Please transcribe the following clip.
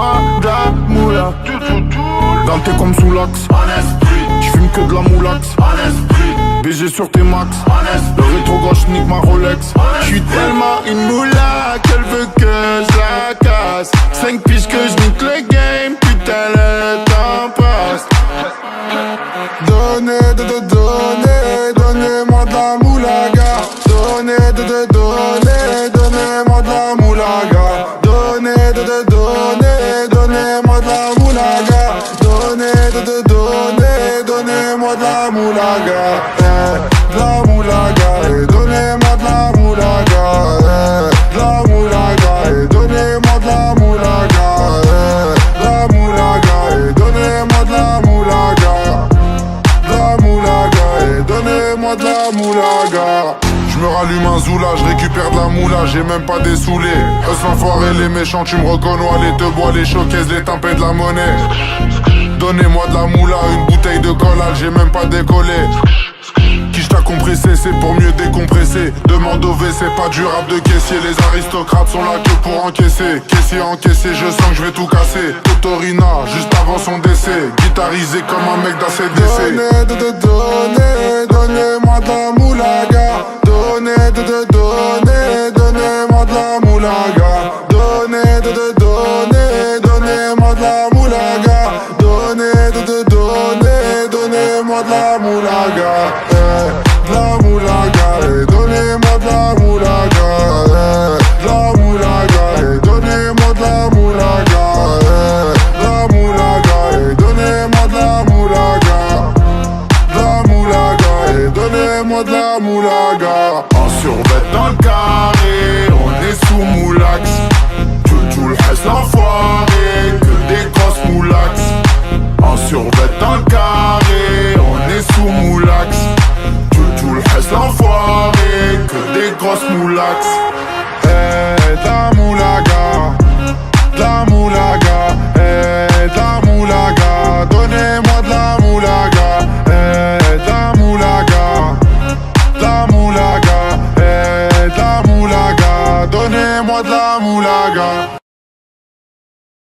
Donnez-moi de la moula. Ganté comme sous l'axe. J'fume que de la moulax. BG sur tes max. Le rétro gauche nique ma Rolex. J'suis tellement une moula qu'elle veut que je la casse. 5 piges que je nique le game. Putain le temps passe. Donnez-moi de la moulaga. Donnez-moi de la moulaga. Donnez-moi de la moulaga. Donnez-moi de la moulaga. De la moulaga. Donnez-moi de la moulaga. De la moulaga. Donnez-moi de la moulaga. La moulaga. Donnez-moi de la moulaga. La moulaga. Donnez-moi de la moulaga. Je me rallume un zoula, je récupère de la moula, j'ai même pas des saoulés. Eux l'enfoiré, les méchants, tu me reconnais, les deux bois, les showcases, les tempêtes de la monnaie. Donnez-moi de la moula, une bouteille de collage, j'ai même pas décollé. Qui t'a compressé, c'est pour mieux décompresser. Demande au WC, pas du rap de caissier. Les aristocrates sont là que pour encaisser. Caissier encaissé, je sens que je vais tout casser. Totorina, juste avant son décès. Guitarisé comme un mec d'ACDC. Donnez-moi de la moulaga. Donnez-moi de la moulaga. Donnez-moi de la moulaga. Donnez-moi de la moulaga. De la moulaga. Donnez-moi de la moulaga. De la moulaga. Donnez-moi de la moulaga. De la moulaga. Donnez-moi de la moulaga. De la moulaga. Donnez-moi de la moulaga. En survêt dans le carré, on est sous moulax. Tout le reste l'enfoiré, que des grosses moulax. En survêt dans le carré, on est sous moulax. Tout le reste l'enfoiré, que des grosses moulax. De la moulaga. De la moulaga. De la moulaga. Donnez-moi de la moulaga. De la moulaga. De la moulaga. De la moulaga. Donnez-moi de la moulaga.